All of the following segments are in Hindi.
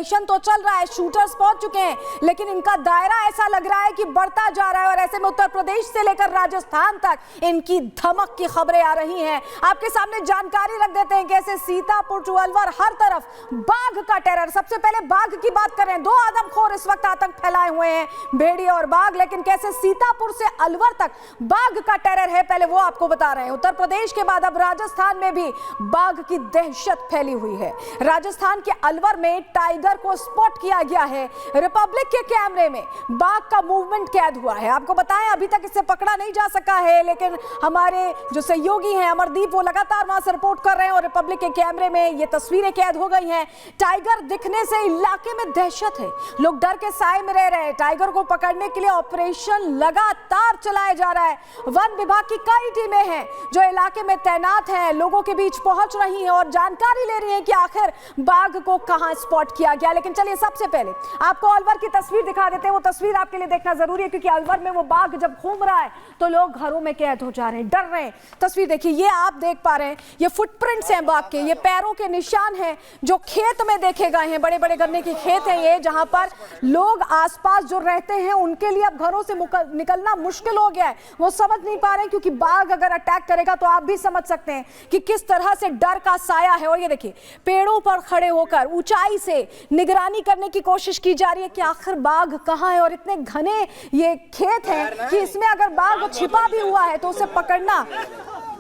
ऑपरेशन तो चल रहा है, शूटर्स पहुंच चुके हैं, लेकिन इनका दायरा ऐसा लग रहा है कि बढ़ता जा रहा है और ऐसे में उत्तर प्रदेश से लेकर राजस्थान तक इनकी धमक की खबरें आ रही हैं। आपके सामने जानकारी रख देते हैं कैसे सीतापुर टू अलवर हर तरफ बाघ का टेरर। सबसे पहले बाघ की बात करें, 2 आदमखोर इस वक्त आतंक फैलाए हुए हैं, भेड़िए और बाघ, लेकिन कैसे सीतापुर से अलवर तक बाघ का टेरर है पहले वो आपको बता रहे हैं। उत्तर प्रदेश के बाद अब राजस्थान में भी बाघ की दहशत फैली हुई है। राजस्थान के अलवर में टाइगर को स्पॉट किया गया है। रिपब्लिक के कैमरे में बाघ का मूवमेंट कैद हुआ है। आपको बताएं अभी तक इसे पकड़ा नहीं जा सका है, लेकिन हमारे जो सहयोगी हैं अमरदीप वो लगातार वहां से रिपोर्ट कर रहे हैं और रिपब्लिक के कैमरे में ये तस्वीरें कैद हो गई हैं। टाइगर दिखने से इलाके में दहशत है, लोग डर के साए में रह रहे हैं। टाइगर को पकड़ने के लिए ऑपरेशन लगातार चलाया जा रहा है। वन विभाग की कई टीमें हैं जो इलाके में तैनात हैं, लोगों के बीच पहुंच रही हैं और जानकारी ले रही हैं कि आखिर बाघ को कहां स्पॉट किया गया। लेकिन चलिए सबसे पहले आपको अलवर की तस्वीर दिखा देते हैं। वो तस्वीर आपके लिए देखना जरूरी है क्योंकि अलवर में वो बाघ जब घूम रहा है तो लोग घरों में कैद हो जा रहे हैं, डर रहे हैं। तस्वीर देखिए, ये आप देख पा रहे हैं, ये फुटप्रिंट्स हैं बाघ के, ये पैरों के निशान हैं जो खेत में देखे गए हैं। बड़े बड़े गन्ने के खेत हैं ये, जहां पर लोग आसपास जो रहते हैं उनके लिए अब घरों से निकलना मुश्किल हो गया है। वो समझ नहीं पा रहे हैं क्योंकि बाघ अगर अटैक करेगा तो आप भी समझ सकते हैं कि किस तरह से डर का साया है। और ये देखिए, पेड़ों पर खड़े होकर ऊंचाई से निगरानी करने की कोशिश की जा रही है कि आखिर बाघ कहां है। और इतने घने ये खेत हैं कि इसमें अगर बाघ छिपा भी हुआ है तो उसे पकड़ना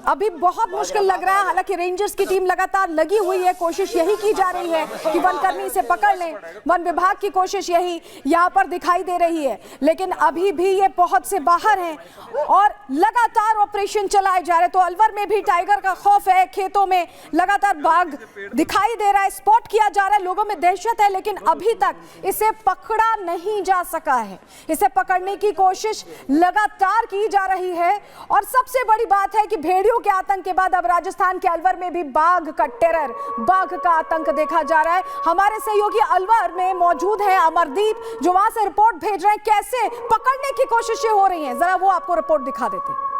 अभी बहुत मुश्किल लग रहा है। हालांकि रेंजर्स की टीम लगातार लगी हुई है, कोशिश यही की जा रही है कि वनकर्मी इसे पकड़ लें। वन विभाग की कोशिश यही यहाँ पर दिखाई दे रही है, लेकिन अभी भी ये पहुंच से बाहर हैं और लगातार ऑपरेशन चलाए जा रहे हैं। तो अलवर में भी टाइगर का खौफ है, खेतों में लगातार बाघ दिखाई दे रहा है, स्पॉट किया जा रहा है, लोगों में दहशत है, लेकिन अभी तक इसे पकड़ा नहीं जा सका है। इसे पकड़ने की कोशिश लगातार की जा रही है और सबसे बड़ी बात है कि भेड़ियों के आतंक के बाद अब राजस्थान के अलवर में भी बाघ का टेरर, बाघ का आतंक देखा जा रहा है। हमारे सहयोगी अलवर में मौजूद हैं अमरदीप, जो वहां से रिपोर्ट भेज रहे हैं कैसे पकड़ने की कोशिशें हो रही हैं। जरा वो आपको रिपोर्ट दिखा देते हैं।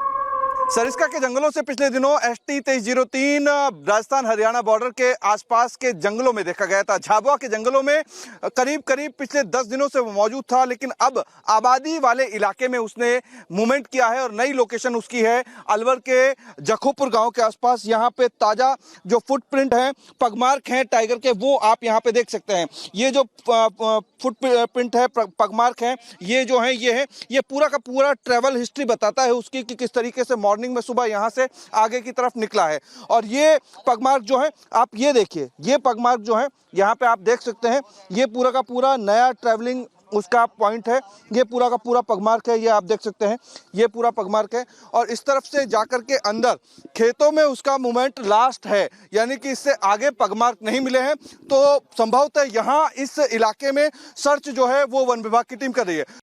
सरिस्का के जंगलों से पिछले दिनों ST 2303 राजस्थान हरियाणा बॉर्डर के आसपास के जंगलों में देखा गया था। झाबुआ के जंगलों में करीब पिछले 10 दिनों से वो मौजूद था, लेकिन अब आबादी वाले इलाके में उसने मूवमेंट किया है और नई लोकेशन उसकी है अलवर के जखोपुर गांव के आसपास। यहाँ पे ताजा जो फुटप्रिंट हैं, पगमार्क हैं टाइगर के, वो आप यहाँ पे देख सकते हैं। ये जो फुटप्रिंट है, पगमार्क हैं, ये जो है ये पूरा का पूरा ट्रैवल हिस्ट्री बताता है उसकी कि किस तरीके से मॉर्निंग में सुबह यहां से आगे की तरफ निकला है। और ये पगमार्क जो है, आप ये देखिए, ये पगमार्क जो है यहां पे आप देख सकते हैं, ये पूरा का पूरा नया ट्रैवलिंग उसका पॉइंट है। ये पूरा का पूरा पगमार्क है, ये आप देख सकते हैं, ये पूरा पगमार्क है। और इस तरफ से जाकर के अंदर खेतों में उसका मूवमेंट लास्ट है, यानी कि इससे आगे पगमार्क नहीं मिले हैं। तो संभवतः यहाँ इस इलाके में सर्च जो है वो वन विभाग की टीम कर रही है।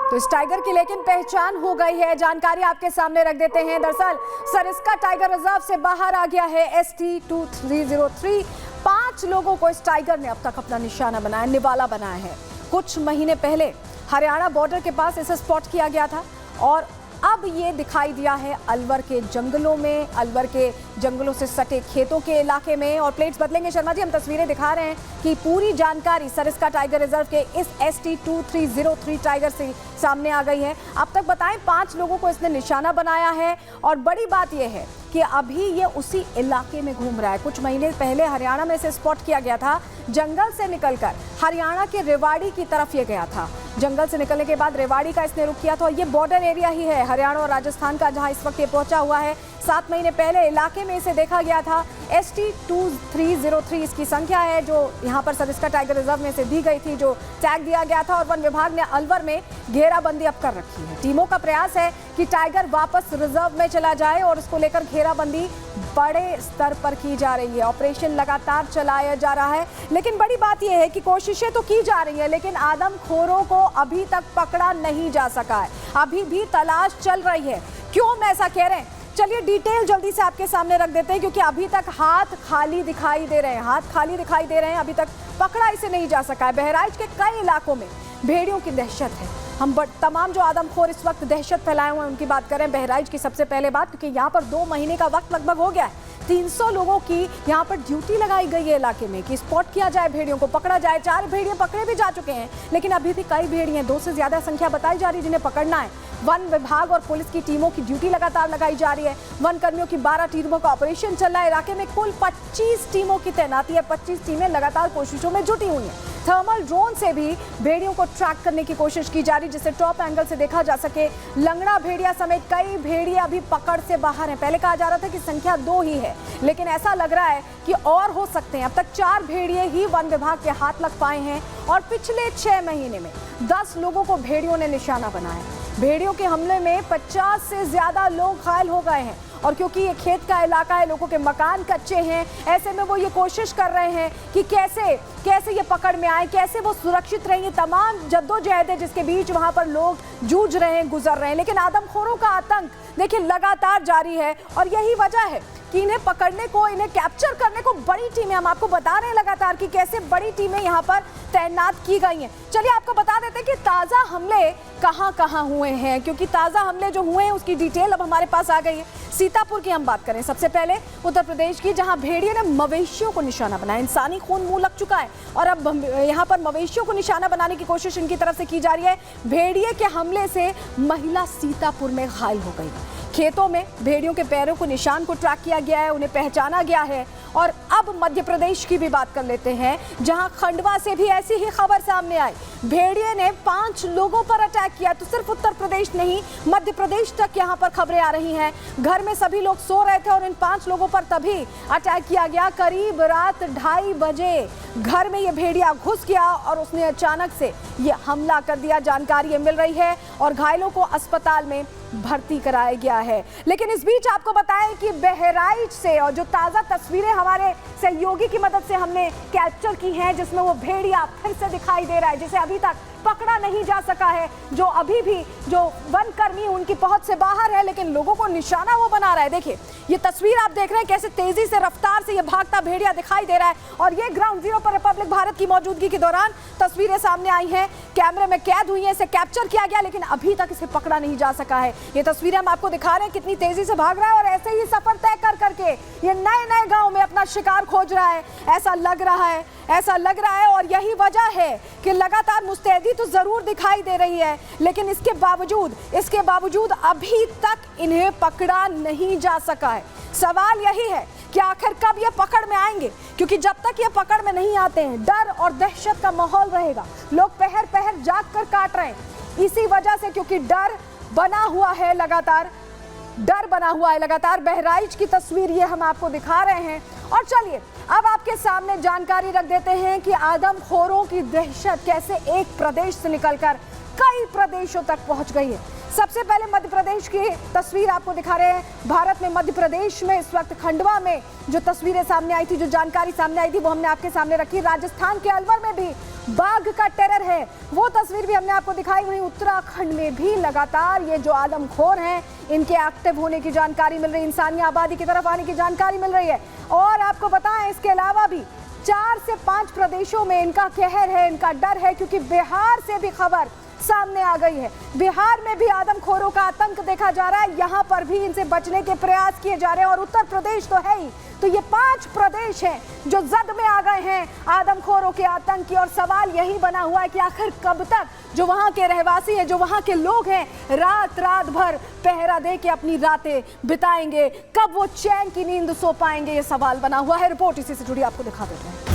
तो इस टाइगर की लेकिन पहचान हो गई है, जानकारी आपके सामने रख देते हैं। दरअसल सरिस्का टाइगर रिजर्व से बाहर आ गया है ST 2303। 5 लोगों को इस टाइगर ने अब तक अपना निशाना बनाया, निवाला बनाया है। कुछ महीने पहले हरियाणा बॉर्डर के पास इसे स्पॉट किया गया था और अब ये दिखाई दिया है अलवर के जंगलों में, अलवर के जंगलों से सटे खेतों के इलाके में। और प्लेट्स बदलेंगे शर्मा जी, हम तस्वीरें दिखा रहे हैं कि पूरी जानकारी सरिस्का टाइगर रिजर्व के इस ST 2303 टाइगर से सामने आ गई है। अब तक बताएं 5 लोगों को इसने निशाना बनाया है और बड़ी बात यह है कि अभी ये उसी इलाके में घूम रहा है। कुछ महीने पहले हरियाणा में इसे स्पॉट किया गया था, जंगल से निकलकर हरियाणा के रेवाड़ी की तरफ ये गया था। जंगल से निकलने के बाद रेवाड़ी का इसने रुख किया था और ये बॉर्डर एरिया ही है हरियाणा और राजस्थान का, जहां इस वक्त ये पहुंचा हुआ है। 7 महीने पहले इलाके में इसे देखा गया था। ST 2303 इसकी संख्या है जो यहाँ पर सरिस्का टाइगर रिजर्व में से दी गई थी, जो टैग दिया गया था। और वन विभाग ने अलवर में घेराबंदी अब कर रखी है। टीमों का प्रयास है कि टाइगर वापस रिजर्व में चला जाए और इसको लेकर घेराबंदी बड़े स्तर पर की जा रही है। ऑपरेशन लगातार चलाया जा रहा है, लेकिन बड़ी बात यह है कि कोशिशें तो की जा रही है, लेकिन आदमखोरों को अभी तक पकड़ा नहीं जा सका है। अभी भी तलाश चल रही है। क्यों हम ऐसा कह रहे हैं, चलिए डिटेल जल्दी से आपके सामने रख देते हैं, क्योंकि अभी तक हाथ खाली दिखाई दे रहे हैं, अभी तक पकड़ा इसे नहीं जा सका है। बहराइच के कई इलाकों में भेड़ियों की दहशत है। हम तमाम जो आदमखोर इस वक्त दहशत फैलाए हुए हैं उनकी बात करें। बहराइच की सबसे पहले बात, क्योंकि यहाँ पर 2 महीने का वक्त लगभग हो गया है 300 लोगों की यहाँ पर ड्यूटी लगाई गई है इलाके में कि स्पॉट किया जाए, भेड़ियों को पकड़ा जाए। 4 भेड़िए पकड़े भी जा चुके हैं, लेकिन अभी भी कई भेड़िए, 2 से ज्यादा संख्या बताई जा रही है जिन्हें पकड़ना है। वन विभाग और पुलिस की टीमों की ड्यूटी लगातार लगाई जा रही है। वन कर्मियों की 12 टीमों का ऑपरेशन चल रहा है। इलाके में कुल 25 टीमों की तैनाती है। 25 टीमें लगातार कोशिशों में जुटी हुई हैं। थर्मल ड्रोन से भी भेड़ियों को ट्रैक करने की कोशिश की जा रही, जिससे टॉप एंगल से देखा जा सके। लंगड़ा भेड़िया समेत कई भेड़िए अभी पकड़ से बाहर हैं। पहले कहा जा रहा था कि संख्या 2 ही है, लेकिन ऐसा लग रहा है कि और हो सकते हैं। अब तक 4 भेड़िए ही वन विभाग के हाथ लग पाए हैं और पिछले 6 महीने में 10 लोगों को भेड़ियों ने निशाना बनाया। भेड़ियों के हमले में 50 से ज्यादा लोग घायल हो गए हैं। और क्योंकि ये खेत का इलाका है, लोगों के मकान कच्चे हैं, ऐसे में वो ये कोशिश कर रहे हैं कि कैसे ये पकड़ में आए, कैसे वो सुरक्षित रहेंगे। तमाम जद्दोजहद है जिसके बीच वहां पर लोग जूझ रहे हैं, गुजर रहे हैं। लेकिन आदमखोरों का आतंक देखिए लगातार जारी है और यही वजह है कि इन्हें पकड़ने को, इन्हें कैप्चर करने को बड़ी टीमें, हम आपको बता रहे हैं लगातार कि कैसे बड़ी टीमें यहाँ पर तैनात की गई हैं। चलिए आपको बता देते हैं कि ताज़ा हमले कहाँ हुए हैं, क्योंकि ताज़ा हमले जो हुए हैं उसकी डिटेल अब हमारे पास आ गई है। सीतापुर की हम बात करें सबसे पहले, उत्तर प्रदेश की, जहां भेड़िए ने मवेशियों को निशाना बनाया। इंसानी खून मुंह लग चुका है और अब यहाँ पर मवेशियों को निशाना बनाने की कोशिश इनकी तरफ से की जा रही है। भेड़िए के हमले से महिला सीतापुर में घायल हो गई। खेतों में भेड़ियों के पैरों को, निशान को ट्रैक किया गया है, उन्हें पहचाना गया है। और अब मध्य प्रदेश की भी बात कर लेते हैं, जहां खंडवा से भी ऐसी ही खबर सामने आई। भेड़िए ने 5 लोगों पर अटैक किया। तो सिर्फ उत्तर प्रदेश नहीं, मध्य प्रदेश तक यहां पर खबरें आ रही हैं। घर में सभी लोग सो रहे थे और इन 5 लोगों पर तभी अटैक किया गया। करीब रात 2:30 बजे घर में ये भेड़िया घुस गया और उसने अचानक से ये हमला कर दिया। जानकारी ये मिल रही है और घायलों को अस्पताल में भर्ती कराया गया है। लेकिन इस बीच आपको बताएं कि बहराइच से, और जो ताज़ा तस्वीरें हमारे सहयोगी की मदद से हमने कैप्चर की हैं, जिसमें वो भेड़िया फिर से दिखाई दे रहा है, जिसे अभी तक पकड़ा नहीं जा सका है, जो अभी भी जो वन कर्मी उनकी पहुंच से बाहर है, लेकिन लोगों को निशाना वो बना रहा है। देखिए ये तस्वीर आप देख रहे हैं, कैसे तेजी से, रफ्तार से ये भागता भेड़िया दिखाई दे रहा है। और ये ग्राउंड जीरो पर रिपब्लिक भारत की मौजूदगी के दौरान तस्वीरें सामने आई हैं, कैमरे में कैद हुई हैं, इसे कैप्चर किया गया, लेकिन अभी तक इसे पकड़ा नहीं जा सका है। ये तस्वीरें हम आपको दिखा रहे हैं, कितनी तेजी से भाग रहा है और ऐसे ही सफर तय कर करके ये नए नए गाँव में अपना शिकार खोज रहा है, ऐसा लग रहा है। और यही वजह है कि लगातार मुस्तैदी तो जरूर दिखाई दे रही है, लेकिन इसके बावजूद अभी तक इन्हें पकड़ा नहीं जा सका है। सवाल यही है कि आखिर कब ये पकड़ में आएंगे, क्योंकि जब तक ये पकड़ में नहीं आते हैं, डर और दहशत का माहौल रहेगा। लोग पहर पहर जाग कर काट रहे हैं इसी वजह से, क्योंकि डर बना हुआ है लगातार। बहराइच की तस्वीर ये हम आपको दिखा रहे हैं। और चलिए अब आपके सामने जानकारी रख देते हैं कि आदमखोरों की दहशत कैसे एक प्रदेश से निकलकर कई प्रदेशों तक पहुंच गई है। सबसे पहले मध्य प्रदेश की तस्वीर आपको दिखा रहे हैं। भारत में मध्य प्रदेश में इस वक्त खंडवा में जो तस्वीरें सामने आई थी, जो जानकारी सामने आई थी, वो हमने आपके सामने रखी। राजस्थान के अलवर में भी बाघ का टेरर है, वो तस्वीर भी हमने आपको दिखाई। वहीं उत्तराखंड में भी लगातार ये जो आदमखोर हैं, इनके एक्टिव होने की जानकारी मिल रही है, इंसानी आबादी की तरफ आने की जानकारी मिल रही है। और आपको बताएं, इसके अलावा भी 4 से 5 प्रदेशों में इनका कहर है, इनका डर है, क्योंकि बिहार से भी खबर सामने आ गई है। बिहार में भी आदमखोरों का आतंक देखा जा रहा है, यहाँ पर भी इनसे बचने के प्रयास किए जा रहे हैं। और उत्तर प्रदेश तो है ही, तो ये 5 प्रदेश हैं जो जद में आ गए हैं आदमखोरों के आतंक की। और सवाल यही बना हुआ है कि आखिर कब तक जो वहाँ के रहवासी हैं, जो वहाँ के लोग हैं, रात भर पहरा दे के अपनी रातें बिताएंगे, कब वो चैन की नींद सो पाएंगे, ये सवाल बना हुआ है। रिपोर्ट इसी से जुड़ी आपको दिखा देते हैं।